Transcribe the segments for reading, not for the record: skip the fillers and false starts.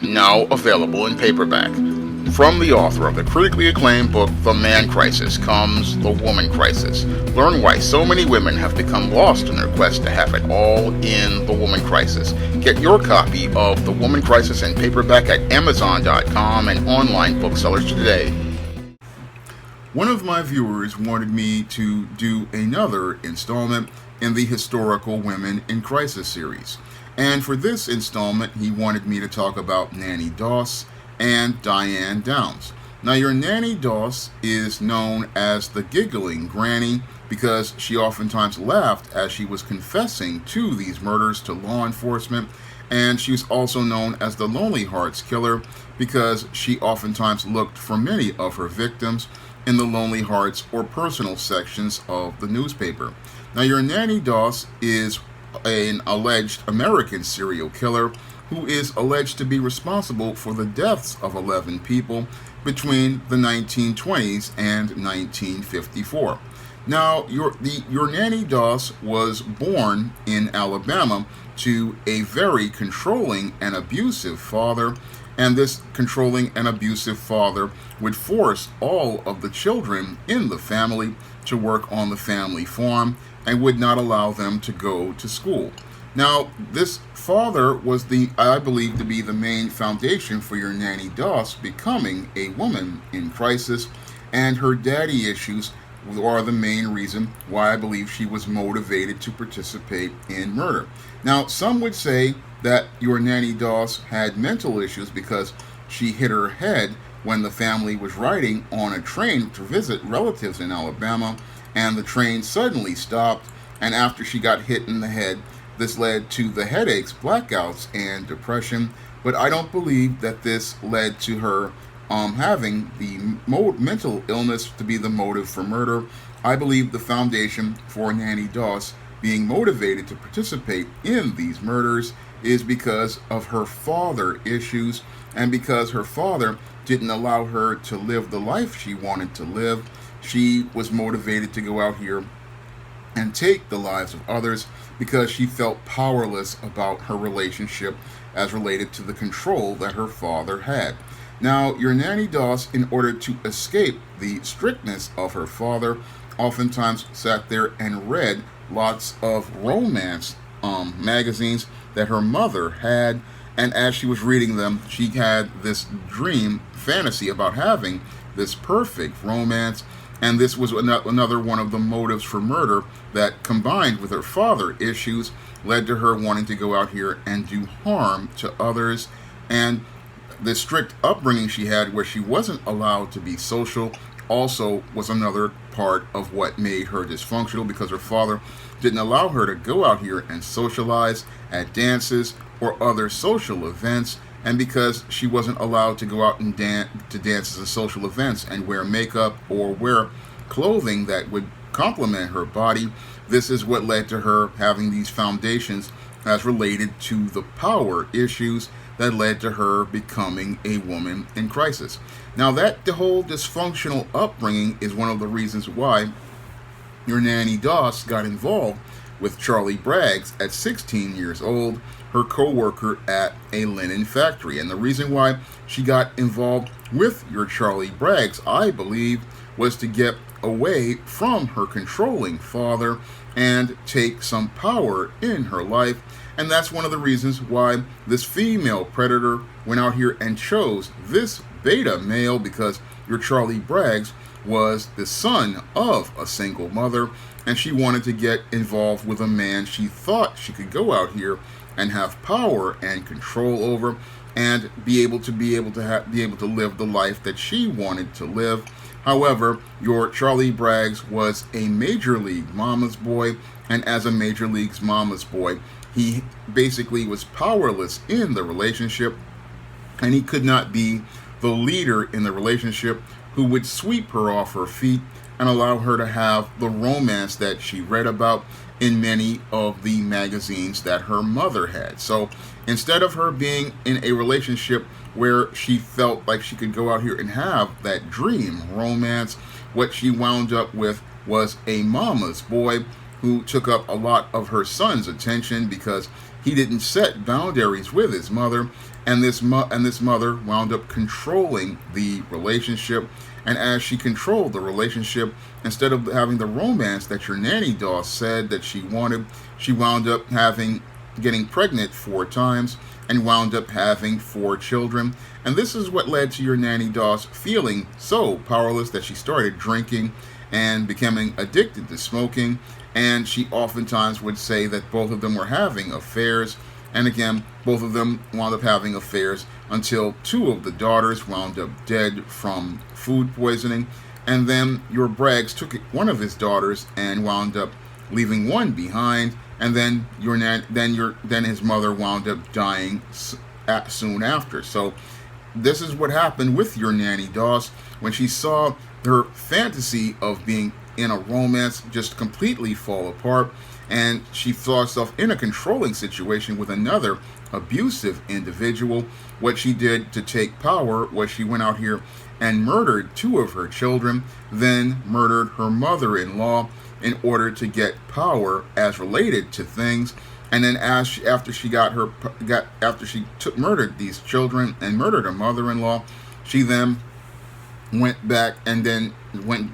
now available in paperback. From the author of the critically acclaimed book The Man Crisis comes The Woman Crisis. Learn why so many women have become lost in their quest to have it all in The Woman Crisis. Get your copy of The Woman Crisis in paperback at Amazon.com and online booksellers today. One of my viewers wanted me to do another installment in the Historical Women in Crisis series. And for this installment, he wanted me to talk about Nannie Doss and Diane Downs. Now, your Nannie Doss is known as the giggling granny because she oftentimes laughed as she was confessing to these murders to law enforcement, and she's also known as the Lonely Hearts Killer because she oftentimes looked for many of her victims in the Lonely Hearts or personal sections of the newspaper. Now, your Nannie Doss is an alleged American serial killer who is alleged to be responsible for the deaths of 11 people between the 1920s and 1954. Now, your Nannie Doss was born in Alabama to a very controlling and abusive father, and this controlling and abusive father would force all of the children in the family to work on the family farm and would not allow them to go to school. Now, this father was I believe to be the main foundation for your Nannie Doss becoming a woman in crisis, and her daddy issues are the main reason why I believe she was motivated to participate in murder. Now, some would say that your Nannie Doss had mental issues because she hit her head when the family was riding on a train to visit relatives in Alabama, and the train suddenly stopped, and after she got hit in the head, this led to the headaches, blackouts, and depression. But I don't believe that this led to her having the mental illness to be the motive for murder. I believe the foundation for Nannie Doss being motivated to participate in these murders is because of her father issues, and because her father didn't allow her to live the life she wanted to live. She was motivated to go out here and take the lives of others because she felt powerless about her relationship as related to the control that her father had. Now, your Nannie Doss, in order to escape the strictness of her father, oftentimes sat there and read lots of romance magazines that her mother had, and as she was reading them, she had this dream fantasy about having this perfect romance. And this was another one of the motives for murder that, combined with her father issues, led to her wanting to go out here and do harm to others. And the strict upbringing she had, where she wasn't allowed to be social, also was another part of what made her dysfunctional, because her father didn't allow her to go out here and socialize at dances or other social events. And because she wasn't allowed to go out and to dances and social events and wear makeup or wear clothing that would complement her body, this is what led to her having these foundations as related to the power issues that led to her becoming a woman in crisis. Now, the whole dysfunctional upbringing is one of the reasons why your Nannie Doss got involved with Charlie Braggs at 16 years old, her co-worker at a linen factory. And the reason why she got involved with your Charlie Braggs, I believe, was to get away from her controlling father and take some power in her life. And that's one of the reasons why this female predator went out here and chose this beta male, because your Charlie Braggs was the son of a single mother, and she wanted to get involved with a man she thought she could go out here and have power and control over, and be able to live the life that she wanted to live. However, your Charlie Braggs was a major league mama's boy, and as a major league's mama's boy, he basically was powerless in the relationship, and he could not be the leader in the relationship who would sweep her off her feet and allow her to have the romance that she read about in many of the magazines that her mother had. So instead of her being in a relationship where she felt like she could go out here and have that dream romance, what she wound up with was a mama's boy who took up a lot of her son's attention because he didn't set boundaries with his mother, and this mother wound up controlling the relationship. And as she controlled the relationship, instead of having the romance that your nanny doll said that she wanted, she wound up getting pregnant 4 times and wound up having 4 children. And this is what led to your nanny doss feeling so powerless that she started drinking and becoming addicted to smoking. And she oftentimes would say that both of them were having affairs. And again, both of them wound up having affairs until 2 of the daughters wound up dead from food poisoning. And then your Braggs took one of his daughters and wound up leaving one behind. And then then his mother wound up dying soon after. So this is what happened with your nanny Doss when she saw her fantasy of being in a romance just completely fall apart, and she saw herself in a controlling situation with another abusive individual. What she did to take power was she went out here and murdered 2 of her children, then murdered her mother-in-law in order to get power as related to things. And then after she murdered these children and murdered her mother-in-law, she then went back and then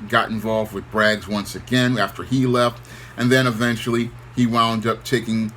got involved with Braggs once again after he left. And then eventually he wound up taking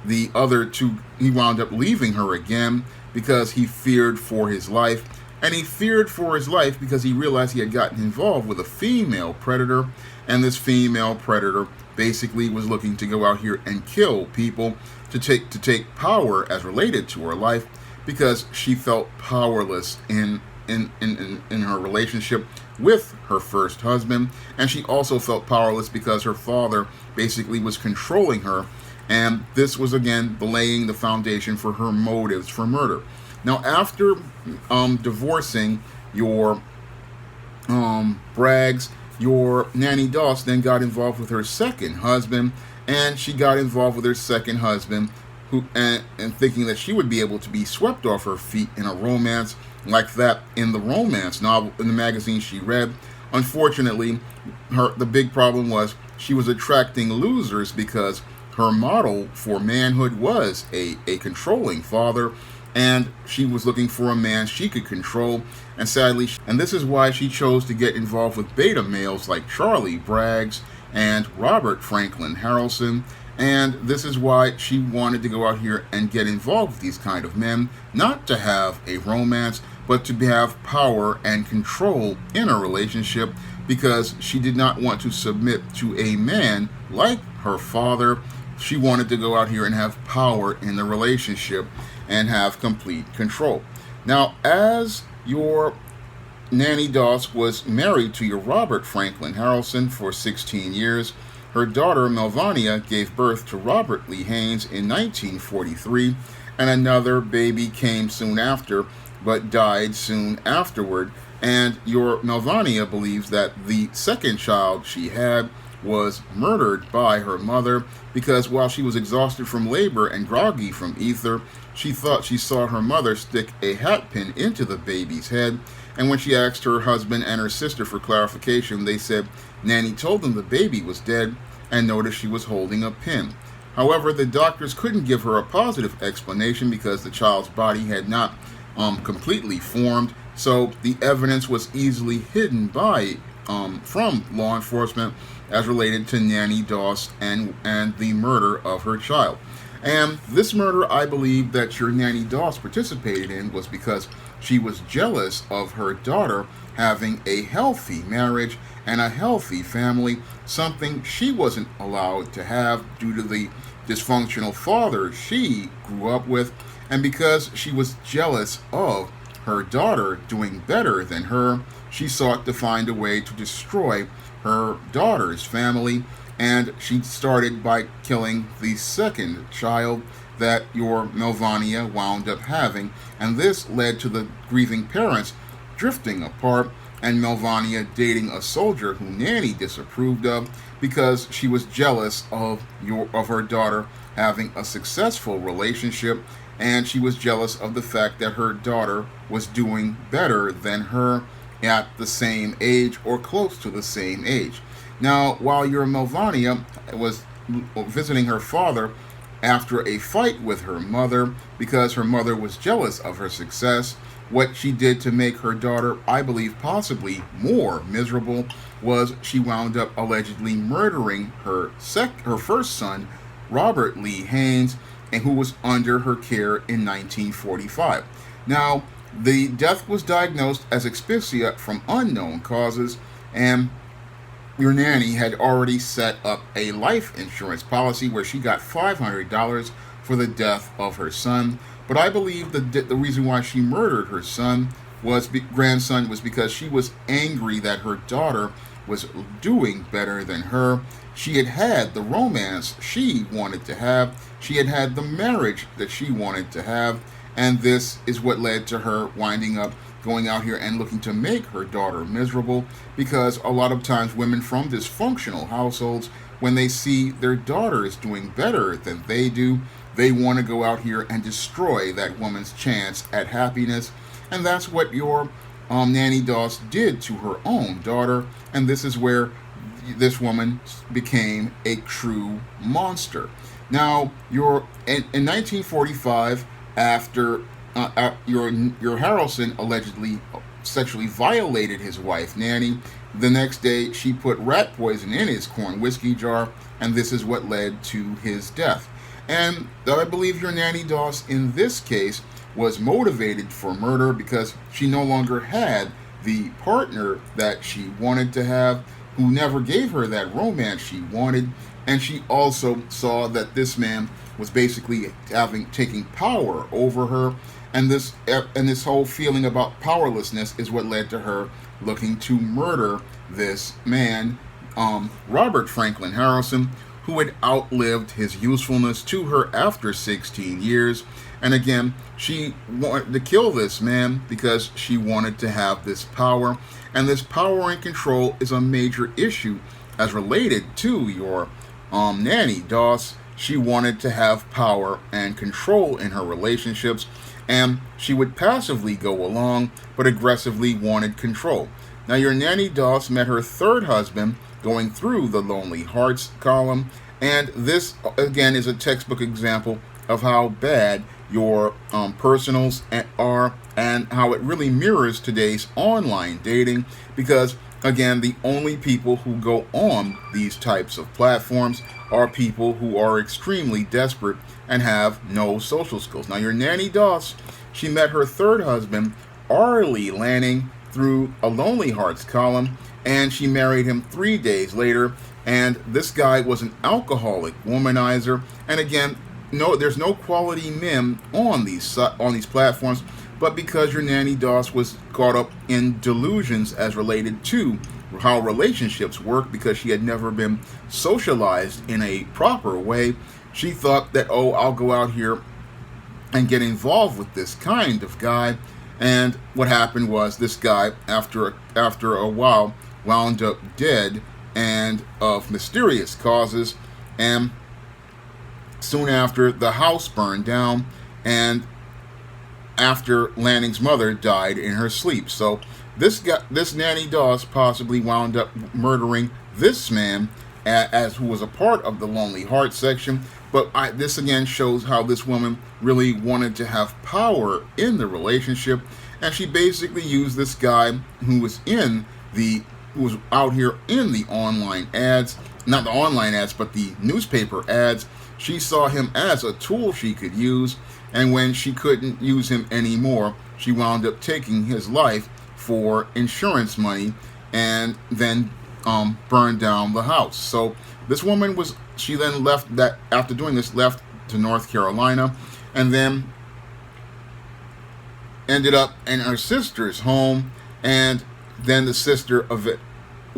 the other 2, he wound up leaving her again because he feared for his life. And he feared for his life because he realized he had gotten involved with a female predator. And this female predator basically was looking to go out here and kill people to take power as related to her life, because she felt powerless in her relationship with her first husband. And she also felt powerless because her father basically was controlling her. And this was again laying the foundation for her motives for murder. Now, after divorcing your Braggs, your nanny Doss then got involved with her second husband, and she got involved with her second husband, and thinking that she would be able to be swept off her feet in a romance like that in the romance novel, in the magazine she read. Unfortunately, the big problem was she was attracting losers because her model for manhood was a controlling father, and she was looking for a man she could control. And sadly, and this is why she chose to get involved with beta males like Charlie Braggs and Robert Franklin Harrelson. And this is why she wanted to go out here and get involved with these kind of men, not to have a romance, but to have power and control in a relationship, because she did not want to submit to a man like her father. She wanted to go out here and have power in the relationship and have complete control. Now, as your nanny Doss was married to your Robert Franklin Harrelson for 16 years, her daughter Melvania gave birth to Robert Lee Haynes in 1943, and another baby came soon after, but died soon afterward. And your Melvania believes that the second child she had was murdered by her mother, because while she was exhausted from labor and groggy from ether, she thought she saw her mother stick a hat pin into the baby's head. And when she asked her husband and her sister for clarification, they said Nannie told them the baby was dead and noticed she was holding a pin. However, the doctors couldn't give her a positive explanation because the child's body had not completely formed, so the evidence was easily hidden from law enforcement as related to Nannie Doss and the murder of her child. And this murder, I believe, that your nanny Doss participated in was because she was jealous of her daughter having a healthy marriage and a healthy family, something she wasn't allowed to have due to the dysfunctional father she grew up with. And because she was jealous of her daughter doing better than her, she sought to find a way to destroy her daughter's family. And she started by killing the second child that your Melvania wound up having. And this led to the grieving parents drifting apart, and Melvania dating a soldier who Nannie disapproved of because she was jealous of her daughter having a successful relationship, and she was jealous of the fact that her daughter was doing better than her at the same age or close to the same age. Now, while your Melvania was visiting her father after a fight with her mother because her mother was jealous of her success. What she did to make her daughter, I believe, possibly more miserable was she wound up allegedly murdering her first son, Robert Lee Haynes, and who was under her care in 1945. Now, the death was diagnosed as asphyxia from unknown causes, and your nanny had already set up a life insurance policy where she got $500 for the death of her son. But I believe the reason why she murdered her grandson was because she was angry that her daughter was doing better than her. She had had the romance she wanted to have. She had had the marriage that she wanted to have. And this is what led to her winding up going out here and looking to make her daughter miserable, because a lot of times women from dysfunctional households, when they see their daughter is doing better than they do, they want to go out here and destroy that woman's chance at happiness. And that's what your Nannie Doss did to her own daughter. And this is where this woman became a true monster. Now, in 1945, after your Harrelson allegedly sexually violated his wife, Nannie, the next day she put rat poison in his corn whiskey jar, and this is what led to his death. And I believe your Nannie Doss in this case was motivated for murder because she no longer had the partner that she wanted to have, who never gave her that romance she wanted, and she also saw that this man was basically taking power over her, and this whole feeling about powerlessness is what led to her looking to murder this man, Robert Franklin Harrelson, who had outlived his usefulness to her after 16 years. And again, she wanted to kill this man because she wanted to have this power, and this power and control is a major issue as related to your Nannie Doss. She wanted to have power and control in her relationships, and she would passively go along, but aggressively wanted control. Now, your Nannie Doss met her third husband going through the Lonely Hearts column, and this, again, is a textbook example of how bad your personals are and how it really mirrors today's online dating, because again, the only people who go on these types of platforms are people who are extremely desperate and have no social skills. Now, your Nannie Doss, she met her third husband, Arlie Lanning, through a Lonely Hearts column, and she married him 3 days later. And this guy was an alcoholic womanizer. And again, there's no quality men on these platforms, but because your Nannie Doss was caught up in delusions as related to how relationships work, because she had never been socialized in a proper way, she thought that, oh, I'll go out here and get involved with this kind of guy. And what happened was this guy, after a while, wound up dead and of mysterious causes. And soon after, the house burned down, and after Lanning's mother died in her sleep. So this Nannie Doss possibly wound up murdering this man, who was a part of the Lonely Hearts section. But this again shows how this woman really wanted to have power in the relationship, and she basically used this guy who was out here in the online ads, not the online ads, but the newspaper ads. She saw him as a tool she could use, and when she couldn't use him anymore, she wound up taking his life for insurance money, and then burned down the house. So this woman she then left to North Carolina, and then ended up in her sister's home, and then the sister of it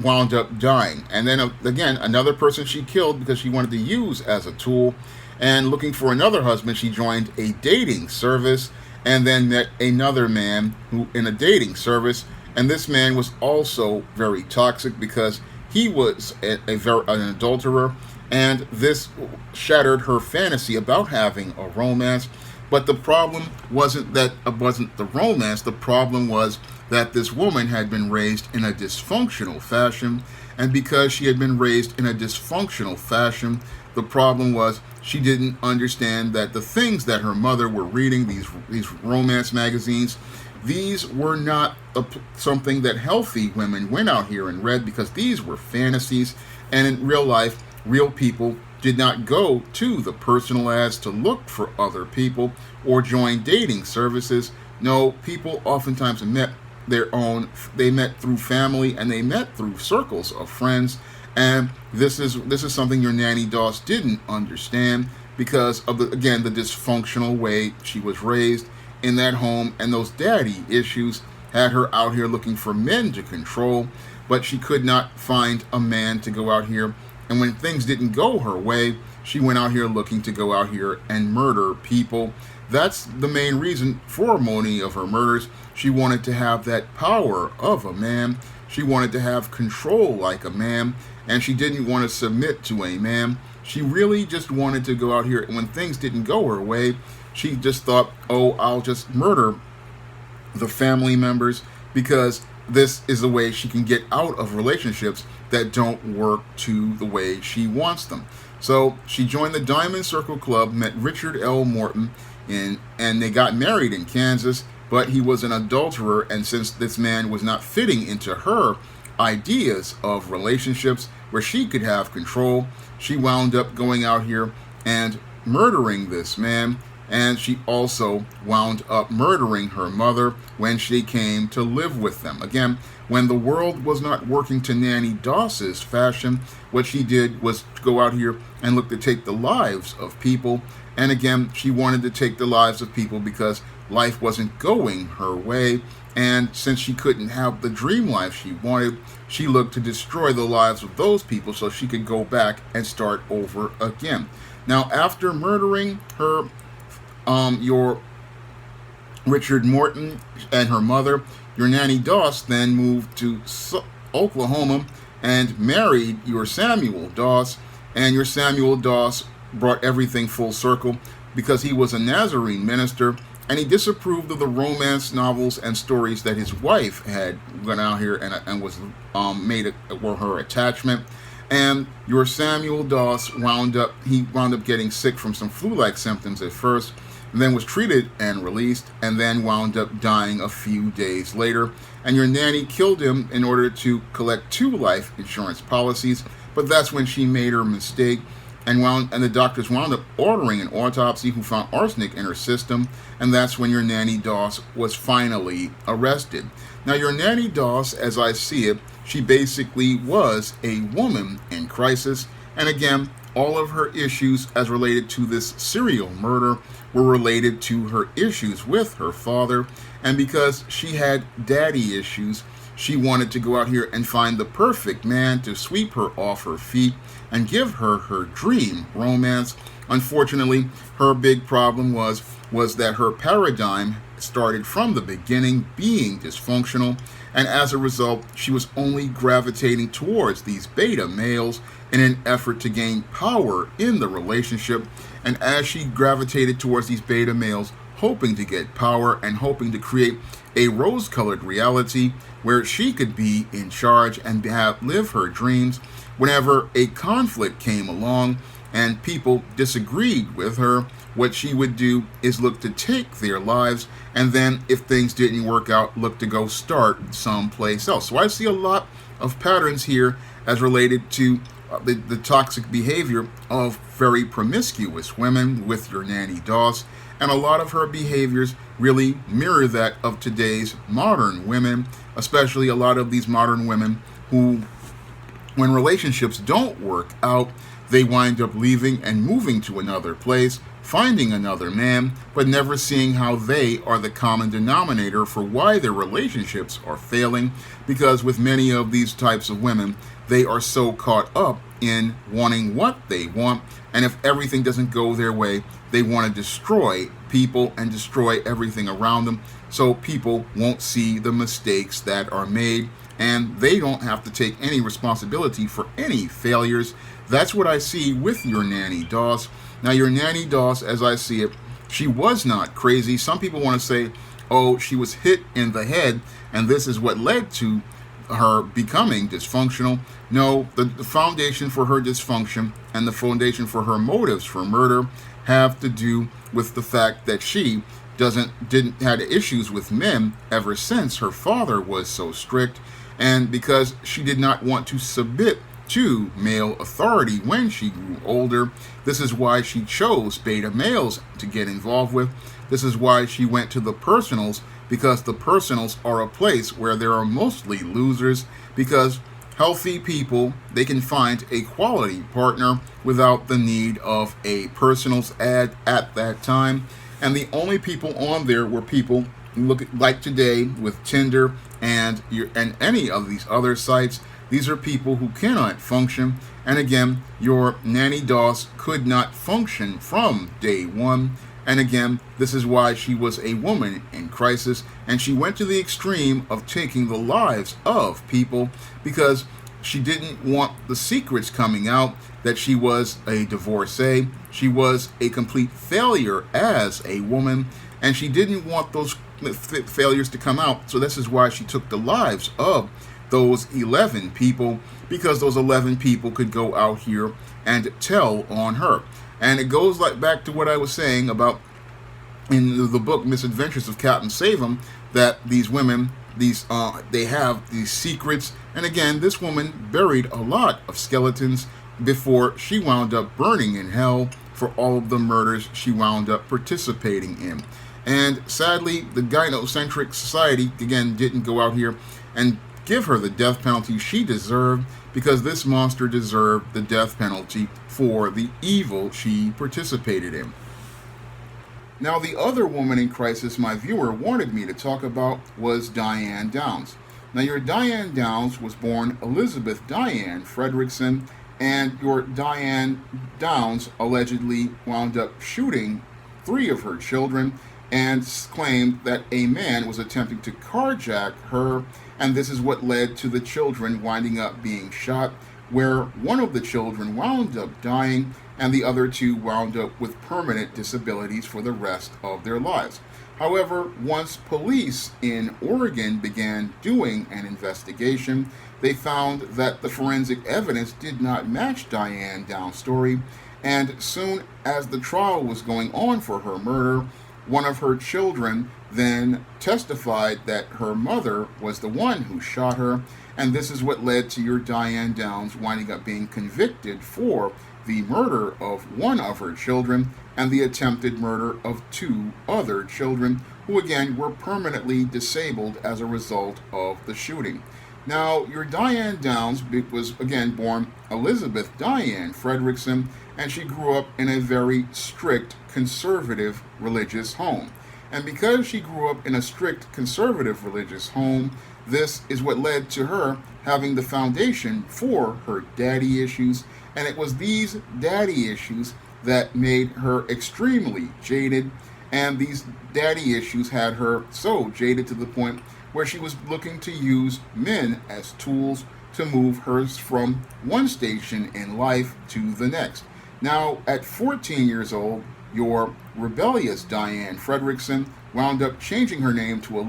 wound up dying. And then again, another person she killed because she wanted to use as a tool. And looking for another husband, she joined a dating service, and then met another man who in a dating service. And this man was also very toxic because he was an adulterer, and this shattered her fantasy about having a romance. But the problem wasn't the romance. The problem was that this woman had been raised in a dysfunctional fashion, and because she had been raised in a dysfunctional fashion, the problem was she didn't understand that the things that her mother were reading, these romance magazines, these were not something that healthy women went out here and read, because these were fantasies. And in real life, real people did not go to the personal ads to look for other people or join dating services. No, people oftentimes met they met through family, and they met through circles of friends. And this is something your Nanny Doss didn't understand, because of the dysfunctional way she was raised in that home, and those daddy issues had her out here looking for men to control, but she could not find a man to go out here. And when things didn't go her way, she went out here looking to go out here and murder people. That's the main reason for many of her murders. She wanted to have that power of a man. She wanted to have control like a man, and she didn't want to submit to a man. She really just wanted to go out here, and when things didn't go her way, she just thought, oh, I'll just murder the family members, because this is the way she can get out of relationships that don't work to the way she wants them. So she joined the Diamond Circle Club, met Richard L. Morton, and they got married in Kansas, but he was an adulterer, and since this man was not fitting into her ideas of relationships where she could have control, she wound up going out here and murdering this man. And she also wound up murdering her mother when she came to live with them. Again, when the world was not working to Nanny Doss's fashion, what she did was go out here and look to take the lives of people. And again, she wanted to take the lives of people because life wasn't going her way. And since she couldn't have the dream life she wanted, she looked to destroy the lives of those people so she could go back and start over again. Now, after murdering her, your Richard Morton and her mother, your Nanny Doss then moved to Oklahoma and married your Samuel Doss. And your Samuel Doss brought everything full circle because he was a Nazarene minister, and he disapproved of the romance novels and stories that his wife had gone out here and was were her attachment. And your Samuel Doss wound up getting sick from some flu-like symptoms at first, and then was treated and released, and then wound up dying a few days later. And your nanny killed him in order to collect 2 life insurance policies, but that's when she made her mistake, and the doctors wound up ordering an autopsy who found arsenic in her system, and that's when your Nanny Doss was finally arrested. Now, your Nanny Doss, as I see it, she basically was a woman in crisis, and again, all of her issues as related to this serial murder were related to her issues with her father, and because she had daddy issues, she wanted to go out here and find the perfect man to sweep her off her feet and give her her dream romance. Unfortunately, her big problem was that her paradigm started from the beginning being dysfunctional, and as a result, she was only gravitating towards these beta males in an effort to gain power in the relationship. And as she gravitated towards these beta males, hoping to get power and hoping to create a rose-colored reality where she could be in charge and live her dreams, whenever a conflict came along and people disagreed with her, what she would do is look to take their lives, and then if things didn't work out, look to go start someplace else. So I see a lot of patterns here as related to the toxic behavior of very promiscuous women with your Nanny Doss, and a lot of her behaviors really mirror that of today's modern women, especially a lot of these modern women who, when relationships don't work out, they wind up leaving and moving to another place, finding another man, but never seeing how they are the common denominator for why their relationships are failing, because with many of these types of women, they are so caught up in wanting what they want, and if everything doesn't go their way, they want to destroy people and destroy everything around them, so people won't see the mistakes that are made, and they don't have to take any responsibility for any failures. That's what I see with your Nanny Doss. Now, your Nanny Doss, as I see it, she was not crazy. Some people want to say, oh, she was hit in the head, and this is what led to her becoming dysfunctional. No, the foundation for her dysfunction and the foundation for her motives for murder have to do with the fact that she didn't had issues with men ever since her father was so strict, and because she did not want to submit to male authority when she grew older. This is why she chose beta males to get involved with. This is why she went to the personals, because the personals are a place where there are mostly losers, because healthy people, they can find a quality partner without the need of a personals ad at that time. And the only people on there were people like today with Tinder and any of these other sites. These are people who cannot function. And again, your Nannie Doss could not function from day one. And again, this is why she was a woman in crisis, and she went to the extreme of taking the lives of people because she didn't want the secrets coming out that she was a divorcee. She was a complete failure as a woman, and she didn't want those failures to come out. So this is why she took the lives of those 11 people, because those 11 people could go out here and tell on her. And it goes back to what I was saying about in the book Misadventures of Captain Savem, that these women, they have these secrets. And again, this woman buried a lot of skeletons before she wound up burning in hell for all of the murders she wound up participating in. And sadly, the gynocentric society, again, didn't go out here and give her the death penalty she deserved, because this monster deserved the death penalty for the evil she participated in. Now, the other woman in crisis my viewer wanted me to talk about was Diane Downs. Now, your Diane Downs was born Elizabeth Diane Fredrickson, and your Diane Downs allegedly wound up shooting 3 of her children and claimed that a man was attempting to carjack her, and this is what led to the children winding up being shot, where one of the children wound up dying and the other 2 wound up with permanent disabilities for the rest of their lives. However, once police in Oregon began doing an investigation, they found that the forensic evidence did not match Diane Downs' story, and soon as the trial was going on for her murder, one of her children then testified that her mother was the one who shot her, and this is what led to your Diane Downs winding up being convicted for the murder of one of her children and the attempted murder of 2 other children, who again were permanently disabled as a result of the shooting. Now, your Diane Downs was again born Elizabeth Diane Fredrickson, and she grew up in a very strict conservative religious home. And because she grew up in a strict conservative religious home, this is what led to her having the foundation for her daddy issues. And it was these daddy issues that made her extremely jaded. And these daddy issues had her so jaded to the point where she was looking to use men as tools to move her from one station in life to the next. Now, at 14 years old, your rebellious Diane Fredrickson wound up changing her name to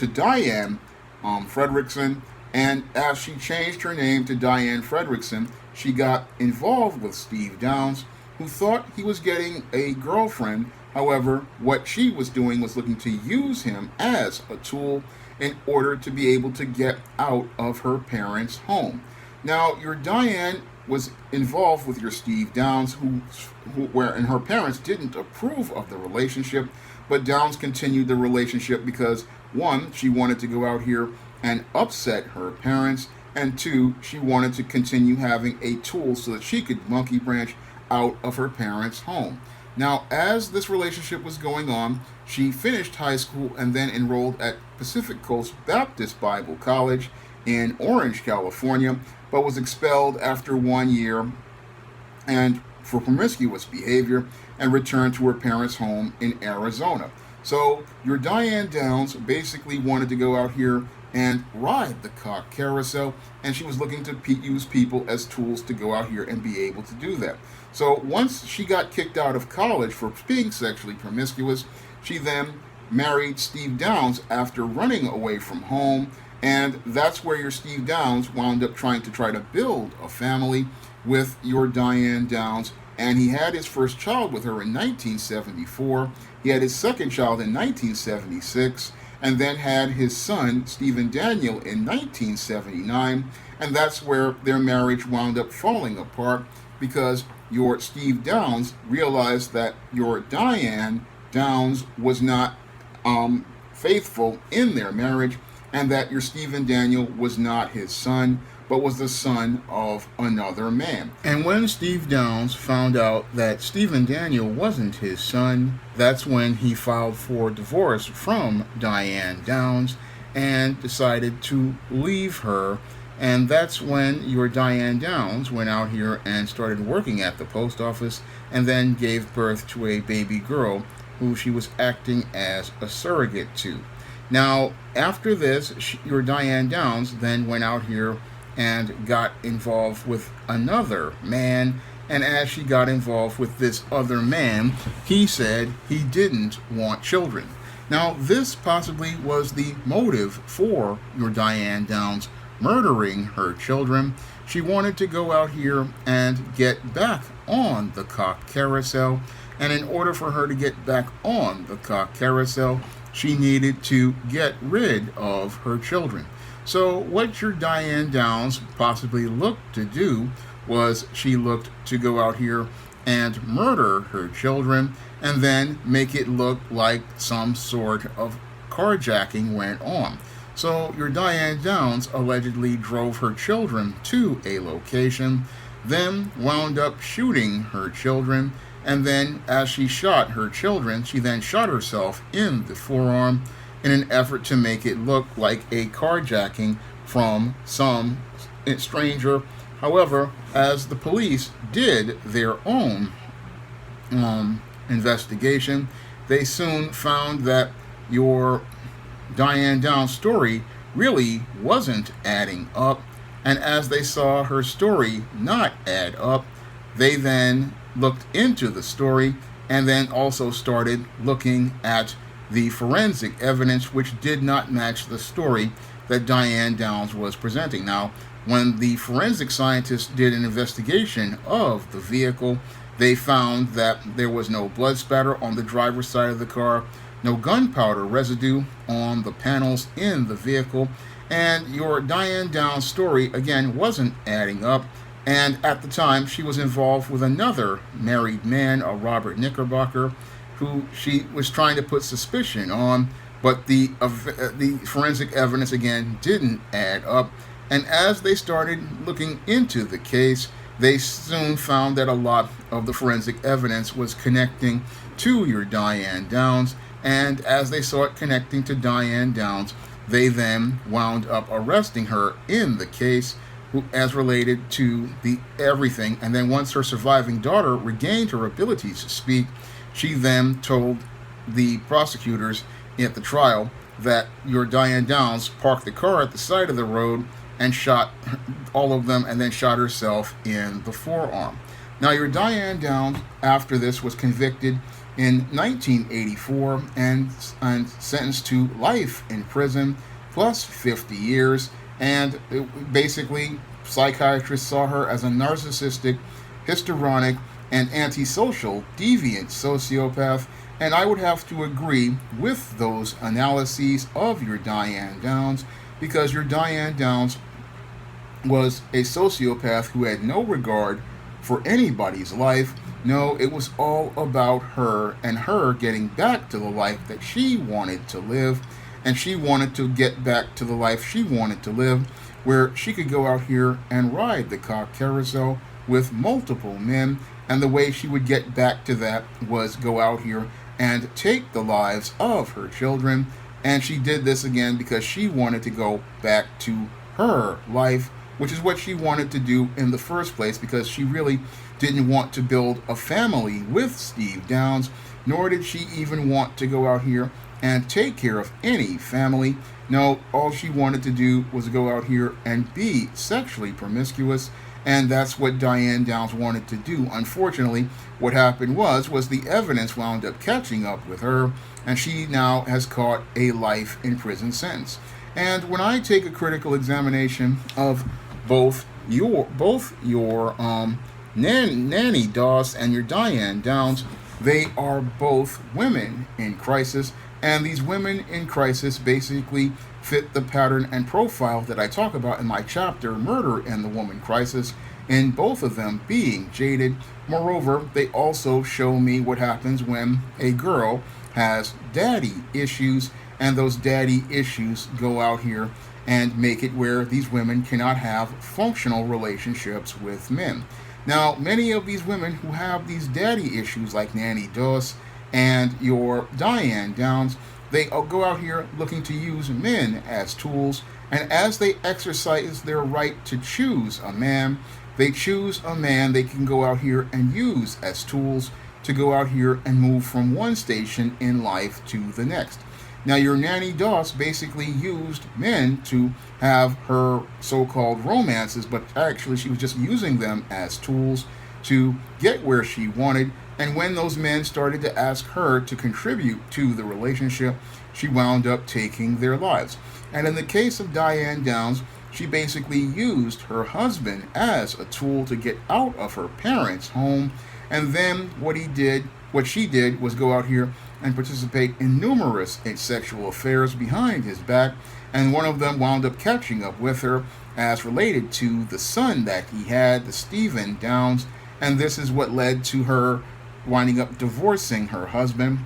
Diane Fredrickson, and as she changed her name to Diane Fredrickson, she got involved with Steve Downs, who thought he was getting a girlfriend. However, what she was doing was looking to use him as a tool in order to be able to get out of her parents' home. Now, your Diane was involved with your Steve Downs, and her parents didn't approve of the relationship, but Downs continued the relationship because, 1, she wanted to go out here and upset her parents, and 2, she wanted to continue having a tool so that she could monkey branch out of her parents' home. Now, as this relationship was going on, she finished high school and then enrolled at Pacific Coast Baptist Bible College in Orange, California, but was expelled after 1 year and for promiscuous behavior and returned to her parents' home in Arizona. So your Diane Downs basically wanted to go out here and ride the cock carousel, and she was looking to use people as tools to go out here and be able to do that. So once she got kicked out of college for being sexually promiscuous, she then married Steve Downs after running away from home, And that's where your Steve Downs wound up trying to build a family with your Diane Downs. And he had his first child with her in 1974. He had his second child in 1976, and then had his son, Stephen Daniel, in 1979. And that's where their marriage wound up falling apart because your Steve Downs realized that your Diane Downs was not faithful in their marriage, and that your Stephen Daniel was not his son, but was the son of another man. And when Steve Downs found out that Stephen Daniel wasn't his son, that's when he filed for divorce from Diane Downs and decided to leave her. And that's when your Diane Downs went out here and started working at the post office and then gave birth to a baby girl who she was acting as a surrogate to. Now, after this, your Diane Downs then went out here and got involved with another man. And as she got involved with this other man, he said he didn't want children. Now, this possibly was the motive for your Diane Downs murdering her children. She wanted to go out here and get back on the cock carousel. And in order for her to get back on the cock carousel, she needed to get rid of her children. So what your Diane Downs possibly looked to do was she looked to go out here and murder her children and then make it look like some sort of carjacking went on. So your Diane Downs allegedly drove her children to a location, then wound up shooting her children, and then as she shot her children, she then shot herself in the forearm in an effort to make it look like a carjacking from some stranger. However, as the police did their own investigation, they soon found that your Diane Downs' story really wasn't adding up. And as they saw her story not add up, they then looked into the story and then also started looking at the forensic evidence, which did not match the story that Diane Downs was presenting. Now, when the forensic scientists did an investigation of the vehicle, they found that there was no blood spatter on the driver's side of the car, no gunpowder residue on the panels in the vehicle, and your Diane Downs story, again, wasn't adding up. And at the time, she was involved with another married man, a Robert Knickerbocker, who she was trying to put suspicion on, but the forensic evidence, again, didn't add up. And as they started looking into the case, they soon found that a lot of the forensic evidence was connecting to your Diane Downs. And as they saw it connecting to Diane Downs, they then wound up arresting her in the case as related to the everything. And then once her surviving daughter regained her abilities to speak, she then told the prosecutors at the trial that your Diane Downs parked the car at the side of the road and shot all of them and then shot herself in the forearm. Now, your Diane Downs, after this, was convicted in 1984 and sentenced to life in prison plus 50 years. And basically, psychiatrists saw her as a narcissistic, histrionic, and antisocial, deviant sociopath. And I would have to agree with those analyses of your Diane Downs, because your Diane Downs was a sociopath who had no regard for anybody's life. No, it was all about her and her getting back to the life that she wanted to live. And she wanted to get back to the life she wanted to live, where she could go out here and ride the cock carousel with multiple men. And the way she would get back to that was go out here and take the lives of her children. And she did this again because she wanted to go back to her life, which is what she wanted to do in the first place, because she really didn't want to build a family with Steve Downs, nor did she even want to go out here and take care of any family. No, all she wanted to do was go out here and be sexually promiscuous, and that's what Diane Downs wanted to do. Unfortunately, what happened was the evidence wound up catching up with her, and she now has caught a life in prison sentence. And when I take a critical examination of both your Nannie Doss and your Diane Downs, they are both women in crisis, and these women in crisis basically fit the pattern and profile that I talk about in my chapter, Murder and the Woman Crisis, in both of them being jaded. Moreover, they also show me what happens when a girl has daddy issues, and those daddy issues go out here and make it where these women cannot have functional relationships with men. Now, many of these women who have these daddy issues, like Nannie Doss and your Diane Downs, they go out here looking to use men as tools, and as they exercise their right to choose a man, they choose a man they can go out here and use as tools to go out here and move from one station in life to the next. Now, your Nannie Doss basically used men to have her so-called romances, but actually she was just using them as tools to get where she wanted. And when those men started to ask her to contribute to the relationship, she wound up taking their lives. And in the case of Diane Downs, she basically used her husband as a tool to get out of her parents' home. And then what she did was go out here and participate in numerous sexual affairs behind his back, and one of them wound up catching up with her as related to the son that he had, the Stephen Downs, and this is what led to her winding up divorcing her husband.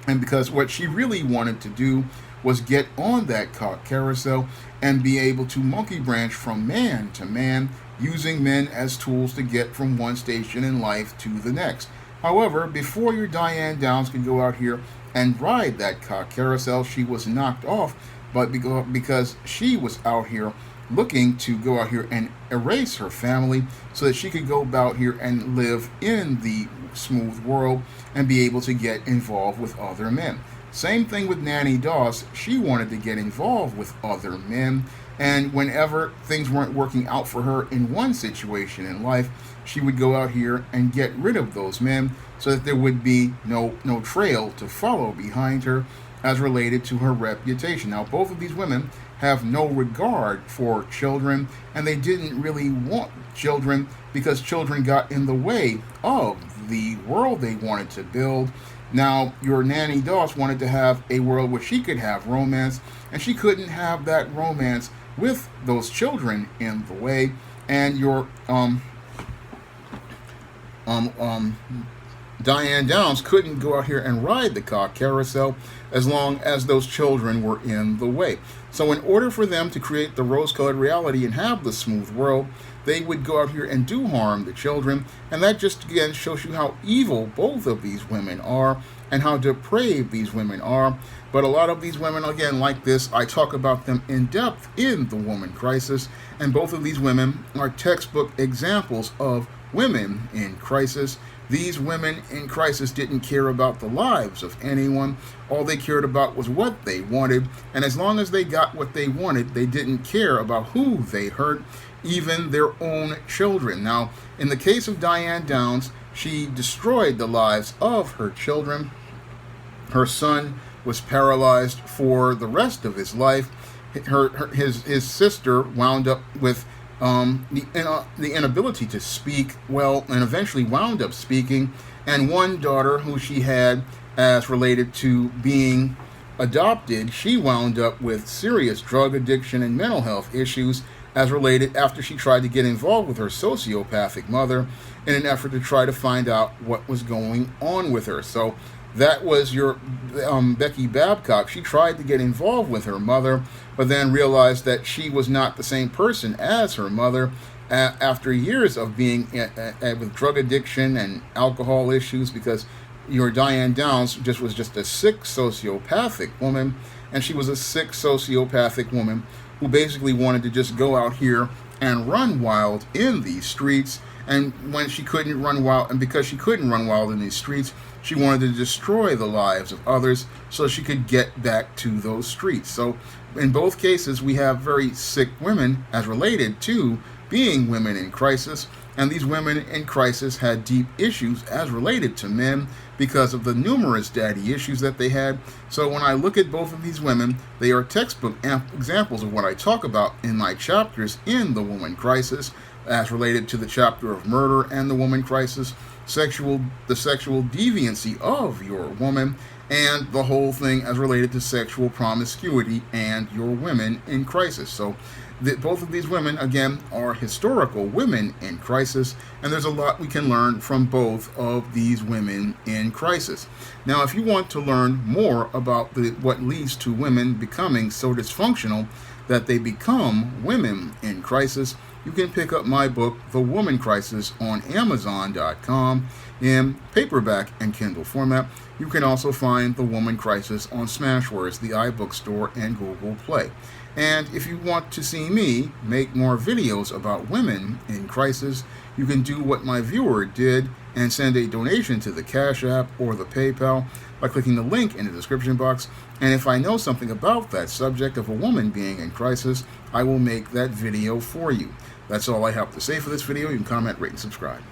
And because what she really wanted to do was get on that carousel and be able to monkey branch from man to man, using men as tools to get from one station in life to the next. However, before your Diane Downs could go out here and ride that carousel, she was knocked off, but because she was out here looking to go out here and erase her family so that she could go out here and live in the smooth world and be able to get involved with other men. Same thing with Nannie Doss. She wanted to get involved with other men, and whenever things weren't working out for her in one situation in life, she would go out here and get rid of those men so that there would be no trail to follow behind her as related to her reputation. Now, both of these women have no regard for children, and they didn't really want children because children got in the way of the world they wanted to build. Now, your Nannie Doss wanted to have a world where she could have romance, and she couldn't have that romance with those children in the way. And your Diane Downs couldn't go out here and ride the carousel as long as those children were in the way. So in order for them to create the rose-colored reality and have the smooth world, they would go out here and do harm to children. And that just again shows you how evil both of these women are and how depraved these women are. But a lot of these women, again, like this, I talk about them in depth in The Woman Crisis. And both of these women are textbook examples of women in crisis. These women in crisis didn't care about the lives of anyone. All they cared about was what they wanted. And as long as they got what they wanted, they didn't care about who they hurt, even their own children. Now, in the case of Diane Downs, she destroyed the lives of her children. Her son was paralyzed for the rest of his life. His sister wound up with the inability to speak well, and eventually wound up speaking. And one daughter who she had as related to being adopted, she wound up with serious drug addiction and mental health issues as related after she tried to get involved with her sociopathic mother in an effort to try to find out what was going on with her. So that was your Becky Babcock. She tried to get involved with her mother, but then realized that she was not the same person as her mother after years of being with drug addiction and alcohol issues, because your Diane Downs was just a sick sociopathic woman, and she was a sick sociopathic woman who basically wanted to just go out here and run wild in these streets. And when she couldn't run wild, and because she couldn't run wild in these streets, she wanted to destroy the lives of others so she could get back to those streets. So in both cases, we have very sick women as related to being women in crisis. And these women in crisis had deep issues as related to men because of the numerous daddy issues that they had. So when I look at both of these women, they are textbook examples of what I talk about in my chapters in The Woman Crisis, as related to the chapter of murder and the woman crisis, the sexual deviancy of your woman, and the whole thing as related to sexual promiscuity and your women in crisis. So both of these women, again, are historical women in crisis, and there's a lot we can learn from both of these women in crisis. Now, if you want to learn more about what leads to women becoming so dysfunctional that they become women in crisis, you can pick up my book, The Woman Crisis, on Amazon.com in paperback and Kindle format. You can also find The Woman Crisis on Smashwords, the iBook Store, and Google Play. And if you want to see me make more videos about women in crisis, you can do what my viewer did and send a donation to the Cash App or the PayPal by clicking the link in the description box. And if I know something about that subject of a woman being in crisis, I will make that video for you. That's all I have to say for this video. You can comment, rate, and subscribe.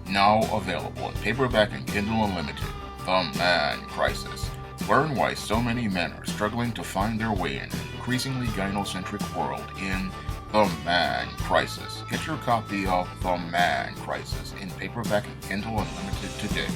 Now available in paperback and Kindle Unlimited, The Man Crisis. Learn why so many men are struggling to find their way in an increasingly gynocentric world in The Man Crisis. Get your copy of The Man Crisis in paperback and Kindle Unlimited today.